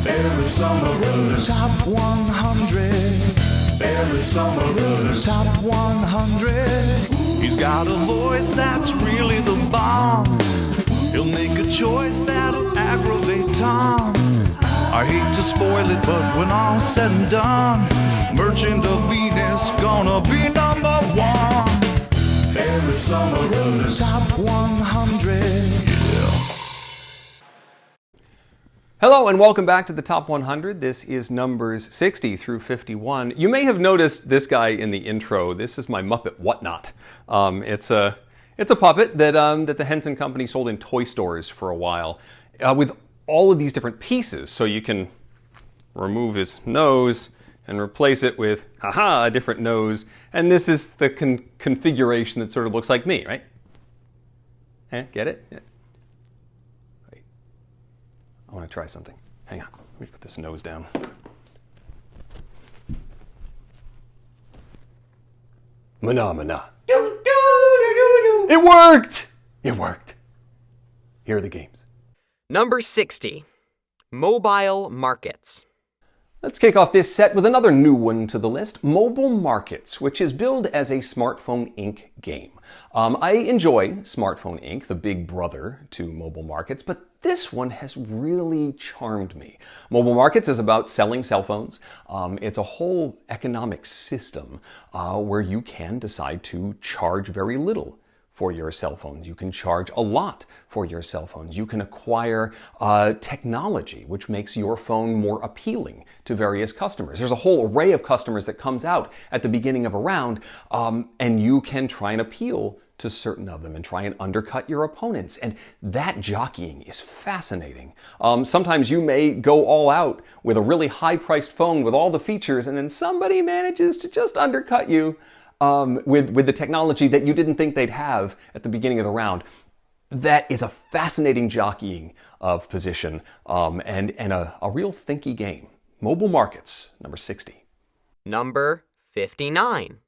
Every summer Top 100. Every summer Top 100. He's got a voice that's really the bomb. He'll make a choice that'll aggravate Tom. I hate to spoil it, but when all's said and done, Merchant of Venus gonna be number one. Every summer Top 100. Hello and welcome back to the Top 100. This is numbers 60 through 51. You may have noticed this guy in the intro. This is my Muppet Whatnot. It's a puppet that the Henson Company sold in toy stores for a while with all of these different pieces. So you can remove his nose and replace it with, a different nose. And this is the configuration that sort of looks like me, right? Get it? Yeah. I want to try something. Hang on, let me put this nose down. Mana. It worked! It worked. Here are the games. Number 60. Mobile Markets. Let's kick off this set with another new one to the list, Mobile Markets, which is billed as a Smartphone Inc. game. I enjoy Smartphone Inc., the big brother to Mobile Markets, but this one has really charmed me. Mobile Markets is about selling cell phones. It's a whole economic system where you can decide to charge very little for your cell phones. You can charge a lot for your cell phones. You can acquire technology which makes your phone more appealing to various customers. There's a whole array of customers that comes out at the beginning of a round, and you can try and appeal to certain of them and try and undercut your opponents. And that jockeying is fascinating. Sometimes you may go all out with a really high-priced phone with all the features, and then somebody manages to just undercut you with the technology that you didn't think they'd have at the beginning of the round. That is a fascinating jockeying of position and a real thinky game. Mobile Markets, number 60. Number 59.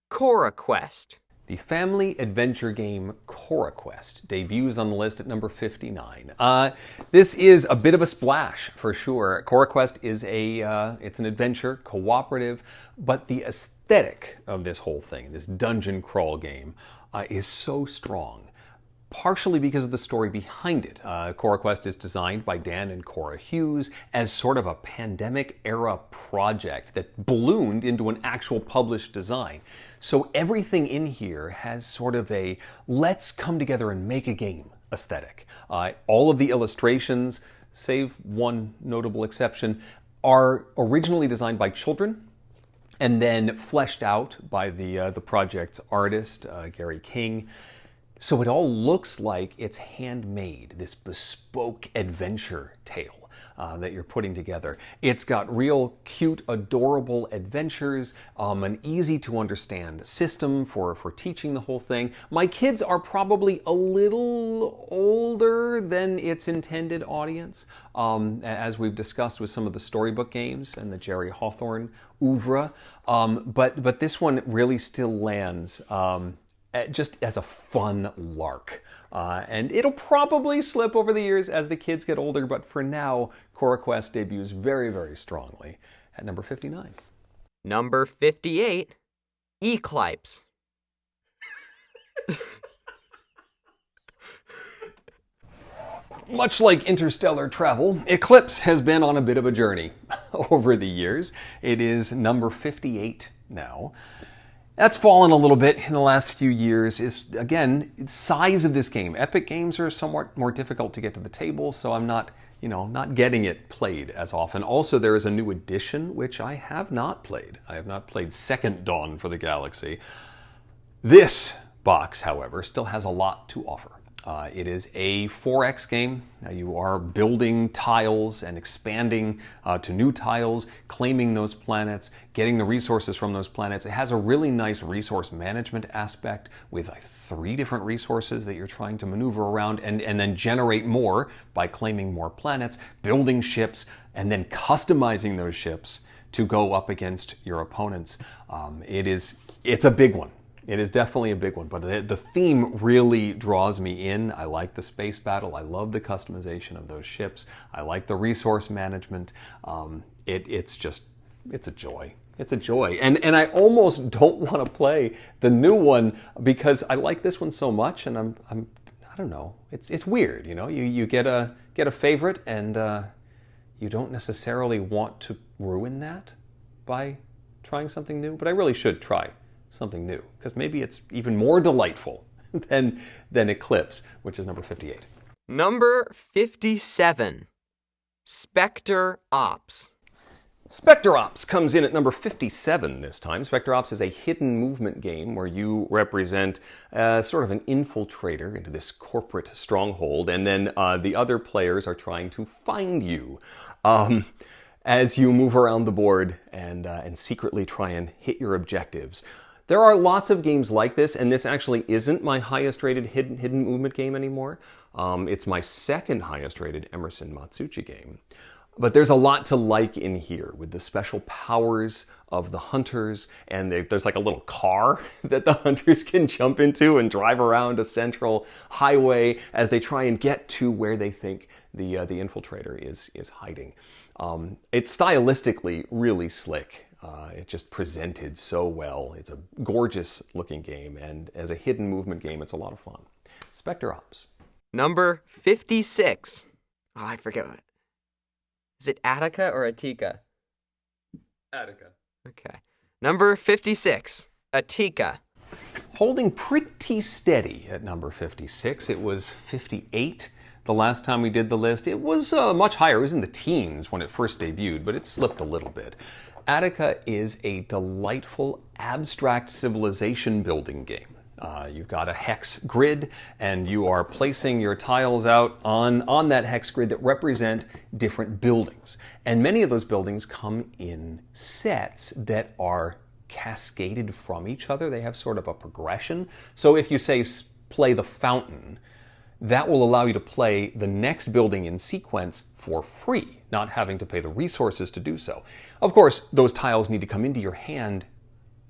Cora Quest. The family adventure game Cora Quest debuts on the list at number 59. This is a bit of a splash for sure. Cora Quest is it's an adventure, cooperative, but the aesthetic of this whole thing, this dungeon crawl game, is so strong. Partially because of the story behind it. Cora Quest is designed by Dan and Cora Hughes as sort of a pandemic-era project that ballooned into an actual published design. So everything in here has sort of a let's come together and make a game aesthetic. All of the illustrations, save one notable exception, are originally designed by children and then fleshed out by the project's artist, Gary King. So it all looks like it's handmade, this bespoke adventure tale that you're putting together. It's got real cute, adorable adventures, an easy to understand system for teaching the whole thing. My kids are probably a little older than its intended audience, as we've discussed with some of the storybook games and the Jerry Hawthorne oeuvre. But this one really still lands just as a fun lark. And it'll probably slip over the years as the kids get older, but for now, Cora Quest debuts very, very strongly at number 59. Number 58. Eclipse. Much like interstellar travel, Eclipse has been on a bit of a journey over the years. It is number 58 now. That's fallen a little bit in the last few years. Is again, size of this game. Epic games are somewhat more difficult to get to the table, so I'm not getting it played as often. Also, there is a new edition which I have not played. I have not played Second Dawn for the Galaxy. This box, however, still has a lot to offer. It is a 4X game. You are building tiles and expanding to new tiles, claiming those planets, getting the resources from those planets. It has a really nice resource management aspect with 3 different resources that you're trying to maneuver around and then generate more by claiming more planets, building ships, and then customizing those ships to go up against your opponents. It's a big one. It is definitely a big one, but the theme really draws me in. I like the space battle. I love the customization of those ships. I like the resource management. It's a joy. It's a joy. And I almost don't want to play the new one because I like this one so much, and I don't know. It's weird, you know. You get a favorite, and you don't necessarily want to ruin that by trying something new. But I really should try something new because maybe it's even more delightful than Eclipse, which is number 58. Number 57. Spectre Ops. Spectre Ops comes in at number 57 this time. Spectre Ops is a hidden movement game where you represent sort of an infiltrator into this corporate stronghold, and then the other players are trying to find you as you move around the board and secretly try and hit your objectives. There are lots of games like this, and this actually isn't my highest rated hidden movement game anymore. It's my second highest rated Emerson Matsuuchi game. But there's a lot to like in here with the special powers of the hunters, and there's like a little car that the hunters can jump into and drive around a central highway as they try and get to where they think the infiltrator is hiding. It's stylistically really slick. It just presented so well. It's a gorgeous looking game, and as a hidden movement game, it's a lot of fun. Spectre Ops. Number 56. Oh, I forget what. Is it Attica or Attica? Attica. Okay. Number 56. Attica. Holding pretty steady at number 56. It was 58 the last time we did the list. It was much higher. It was in the teens when it first debuted, but it slipped a little bit. Attica is a delightful abstract civilization building game. You've got a hex grid, and you are placing your tiles out on that hex grid that represent different buildings. And many of those buildings come in sets that are cascaded from each other. They have sort of a progression. So if you say play the fountain, that will allow you to play the next building in sequence for free, not having to pay the resources to do so. Of course, those tiles need to come into your hand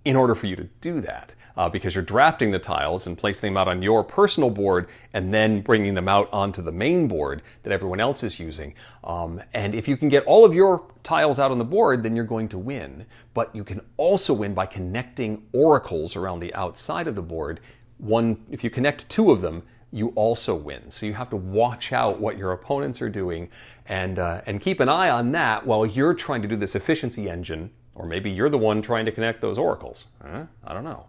in order for you to do that, because you're drafting the tiles and placing them out on your personal board and then bringing them out onto the main board that everyone else is using. And if you can get all of your tiles out on the board, then you're going to win. But you can also win by connecting oracles around the outside of the board. If you connect two of them, you also win. So you have to watch out what your opponents are doing and keep an eye on that while you're trying to do this efficiency engine, or maybe you're the one trying to connect those oracles. I don't know.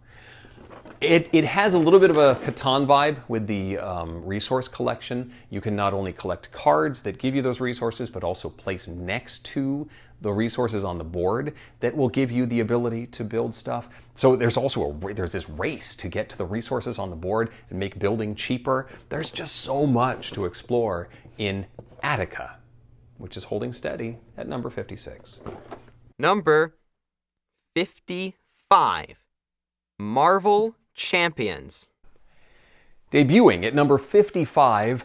It has a little bit of a Catan vibe with the resource collection. You can not only collect cards that give you those resources, but also place next to the resources on the board that will give you the ability to build stuff. So there's also there's this race to get to the resources on the board and make building cheaper. There's just so much to explore in Attica, which is holding steady at number 56. Number 55. Marvel Champions. Debuting at number 55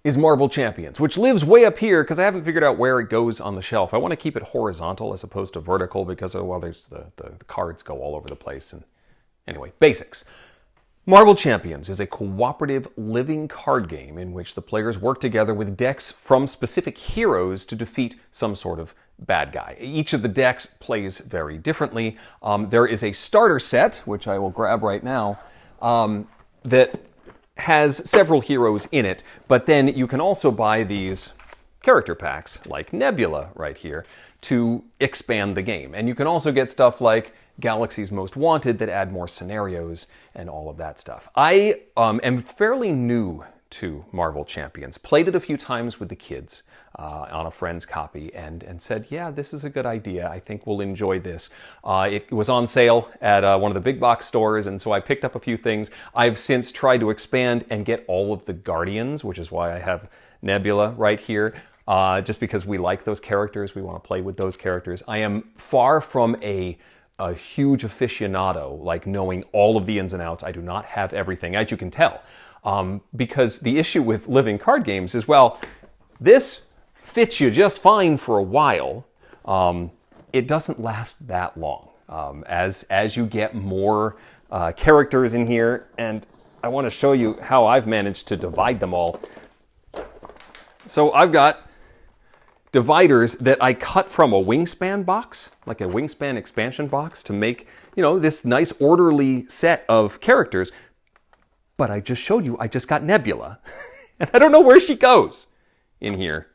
is Marvel Champions, which lives way up here because I haven't figured out where it goes on the shelf. I want to keep it horizontal as opposed to vertical because, there's the cards go all over the place. And anyway, basics. Marvel Champions is a cooperative living card game in which the players work together with decks from specific heroes to defeat some sort of bad guy. Each of the decks plays very differently. There is a starter set, which I will grab right now, that has several heroes in it, but then you can also buy these character packs, like Nebula right here, to expand the game. And you can also get stuff like Galaxy's Most Wanted that add more scenarios and all of that stuff. I am fairly new to Marvel Champions. Played it a few times with the kids on a friend's copy and said, yeah, this is a good idea. I think we'll enjoy this. It was on sale at one of the big box stores, and so I picked up a few things. I've since tried to expand and get all of the Guardians, which is why I have Nebula right here. Just because we like those characters, we want to play with those characters. I am far from a huge aficionado, like knowing all of the ins and outs. I do not have everything, as you can tell. Because the issue with living card games is, well, this fits you just fine for a while. It doesn't last that long. As you get more characters in here, and I want to show you how I've managed to divide them all. So I've got dividers that I cut from a Wingspan box, like a Wingspan expansion box, to make, this nice orderly set of characters. But I just showed you, I just got Nebula. And I don't know where she goes in here.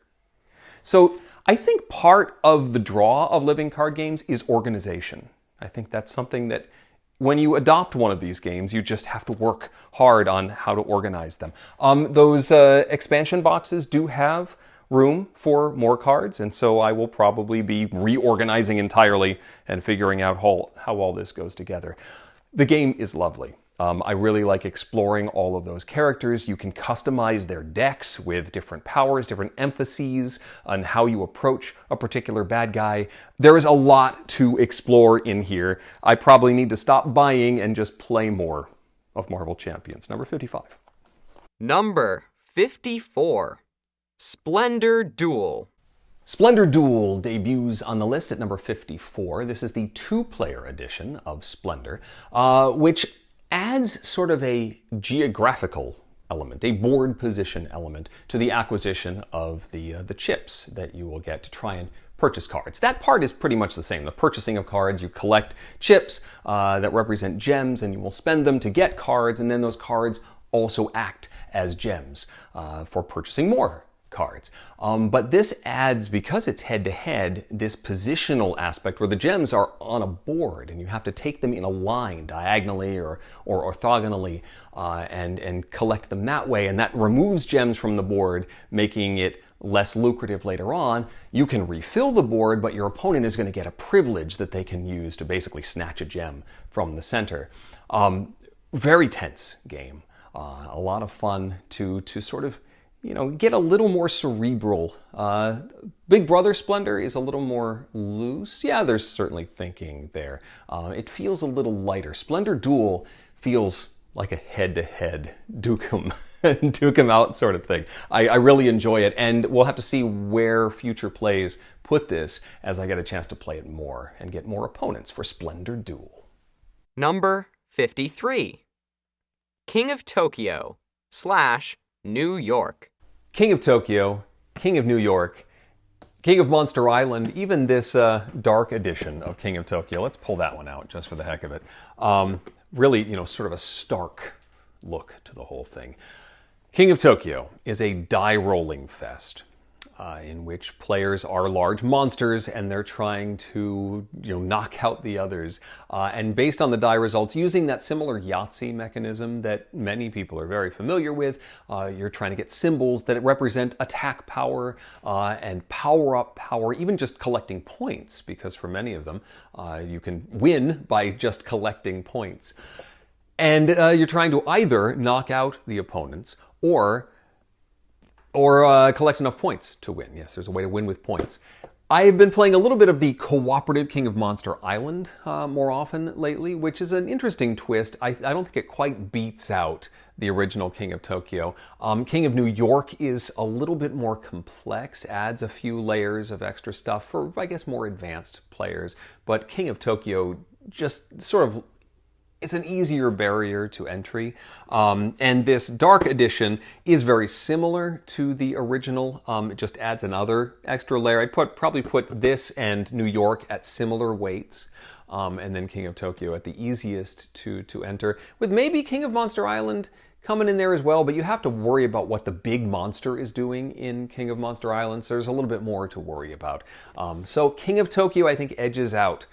So I think part of the draw of living card games is organization. I think that's something that when you adopt one of these games, you just have to work hard on how to organize them. Those expansion boxes do have room for more cards, and so I will probably be reorganizing entirely and figuring out how all this goes together. The game is lovely. I really like exploring all of those characters. You can customize their decks with different powers, different emphases on how you approach a particular bad guy. There is a lot to explore in here. I probably need to stop buying and just play more of Marvel Champions. Number 55. Number 54. Splendor Duel. Splendor Duel debuts on the list at number 54. This is the two-player edition of Splendor, which adds sort of a geographical element, a board position element to the acquisition of the chips that you will get to try and purchase cards. That part is pretty much the same. The purchasing of cards, you collect chips that represent gems, and you will spend them to get cards, and then those cards also act as gems for purchasing more cards. But this adds, because it's head-to-head, this positional aspect where the gems are on a board and you have to take them in a line diagonally or orthogonally and collect them that way, and that removes gems from the board, making it less lucrative later on. You can refill the board, but your opponent is going to get a privilege that they can use to basically snatch a gem from the center. Very tense game. A lot of fun to sort of get a little more cerebral. Big Brother Splendor is a little more loose. Yeah, there's certainly thinking there. It feels a little lighter. Splendor Duel feels like a head-to-head duke 'em out sort of thing. I really enjoy it, and we'll have to see where future plays put this as I get a chance to play it more and get more opponents for Splendor Duel. Number 53. King of Tokyo / New York. King of Tokyo, King of New York, King of Monster Island, even this dark edition of King of Tokyo. Let's pull that one out just for the heck of it. Really, sort of a stark look to the whole thing. King of Tokyo is a die-rolling fest in which players are large monsters and they're trying to knock out the others. And based on the die results, using that similar Yahtzee mechanism that many people are very familiar with, you're trying to get symbols that represent attack power and power-up power, even just collecting points, because for many of them, you can win by just collecting points. And you're trying to either knock out the opponents or collect enough points to win. Yes, there's a way to win with points. I've been playing a little bit of the cooperative King of Monster Island more often lately, which is an interesting twist. I don't think it quite beats out the original King of Tokyo. King of New York is a little bit more complex, adds a few layers of extra stuff for, I guess, more advanced players. But King of Tokyo just sort of, it's an easier barrier to entry. And this dark edition is very similar to the original. It just adds another extra layer. I'd probably put this and New York at similar weights. And then King of Tokyo at the easiest to enter, with maybe King of Monster Island coming in there as well, but you have to worry about what the big monster is doing in King of Monster Island, so there's a little bit more to worry about. So King of Tokyo, I think, edges out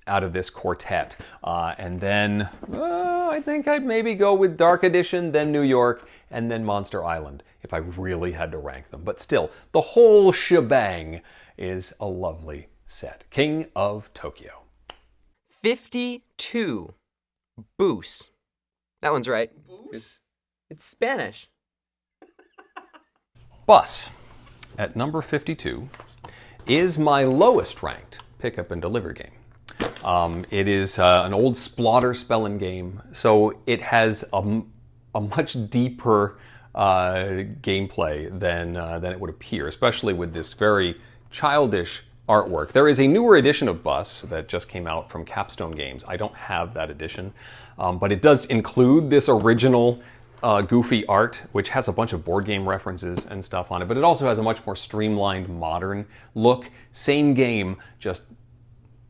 of this quartet. And then I think I'd maybe go with Dark Edition, then New York, and then Monster Island, if I really had to rank them. But still, the whole shebang is a lovely set. King of Tokyo. 52. Boos. That one's right. Boos? It's Spanish. Bus, at number 52, is my lowest ranked pickup and deliver game. It is an old Splotter spelling game, so it has a much deeper gameplay than it would appear, especially with this very childish artwork. There is a newer edition of Bus that just came out from Capstone Games. I don't have that edition, but it does include this original goofy art, which has a bunch of board game references and stuff on it, but it also has a much more streamlined, modern look. Same game, just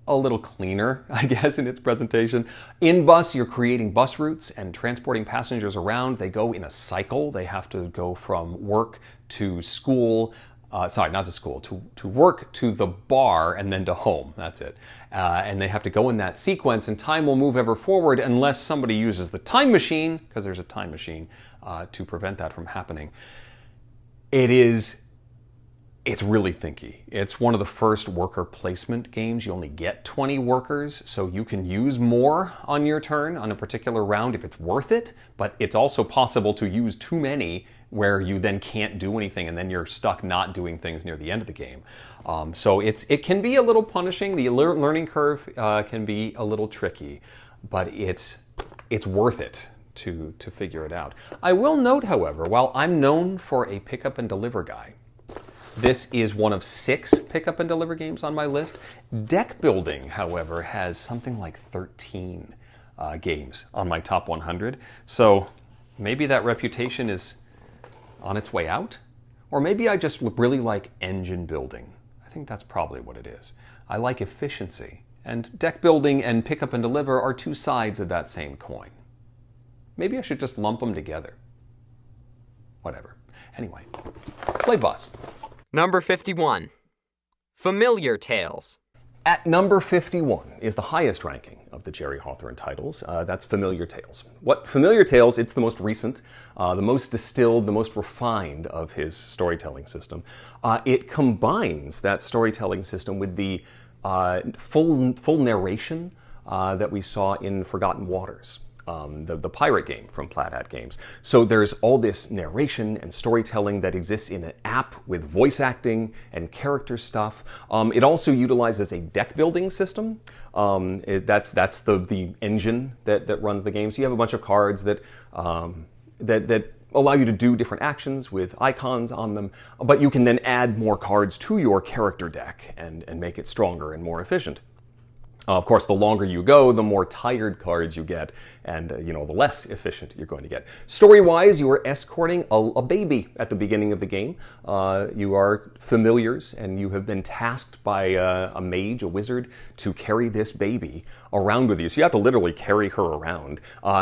a little cleaner, I guess, in its presentation. In Bus, you're creating bus routes and transporting passengers around. They go in a cycle. They have to go from work to school, not to school, to work, to the bar, and then to home. That's it. And they have to go in that sequence, and time will move ever forward unless somebody uses the time machine, because there's a time machine, to prevent that from happening. It's really thinky. It's one of the first worker placement games. You only get 20 workers, so you can use more on your turn on a particular round if it's worth it, but it's also possible to use too many where you then can't do anything and then you're stuck not doing things near the end of the game. So it can be a little punishing. The learning curve can be a little tricky, but it's worth it to figure it out. I will note, however, while I'm known for a pick up and deliver guy, this is one of 6 pick up and deliver games on my list. Deck building, however, has something like 13 games on my top 100. So maybe that reputation is on its way out? Or maybe I just really like engine building. I think that's probably what it is. I like efficiency. And deck building and pick up and deliver are 2 sides of that same coin. Maybe I should just lump them together. Whatever. Anyway, play Bus. Number 51. Familiar Tales. At number 51 is the highest ranking of the Jerry Hawthorne titles. That's Familiar Tales. What Familiar Tales, it's the most recent, the most distilled, the most refined of his storytelling system. It combines that storytelling system with the full narration that we saw in Forgotten Waters. The pirate game from Plaid Hat Games. So there's all this narration and storytelling that exists in an app with voice acting and character stuff. It also utilizes a deck building system. That's the engine that runs the game. So you have a bunch of cards that allow you to do different actions with icons on them, but you can then add more cards to your character deck and make it stronger and more efficient. Of course, the longer you go, the more tired cards you get, and the less efficient you're going to get. Story-wise, you are escorting a baby at the beginning of the game. You are familiars, and you have been tasked by a mage, a wizard, to carry this baby around with you. So you have to literally carry her around.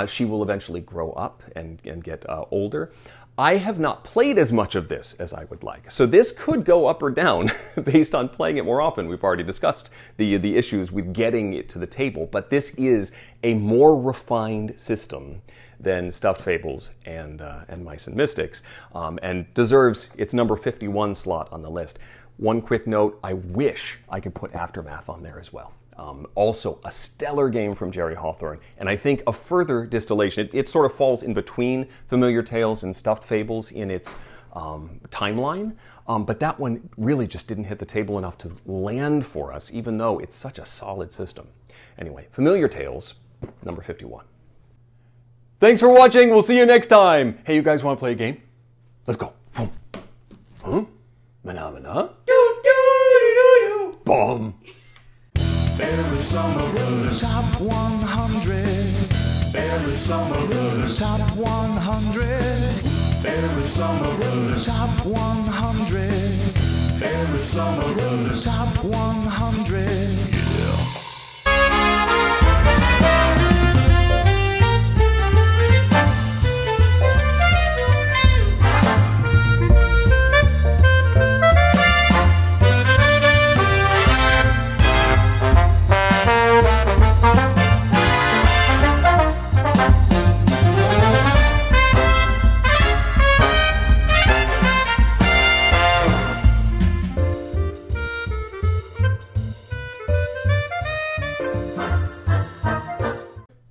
She will eventually grow up and get older. I have not played as much of this as I would like. So this could go up or down based on playing it more often. We've already discussed the issues with getting it to the table, but this is a more refined system than Stuffed Fables and Mice and Mystics, and deserves its number 51 slot on the list. One quick note, I wish I could put Aftermath on there as well. Also a stellar game from Jerry Hawthorne, and I think a further distillation. It sort of falls in between Familiar Tales and Stuffed Fables in its timeline, but that one really just didn't hit the table enough to land for us, even though it's such a solid system. Anyway, Familiar Tales, number 51. Thanks for watching. We'll see you next time. Hey, you guys want to play a game? Let's go. Huh? Mana. Boom. Every summer runners top 100. Every summer runners top 100. Every summer runners top 100. Every summer runners top 100. Yeah.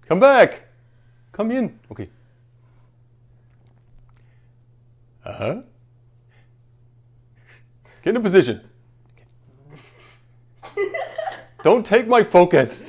Come back. Come in. Okay. Get in a position. Don't take my focus.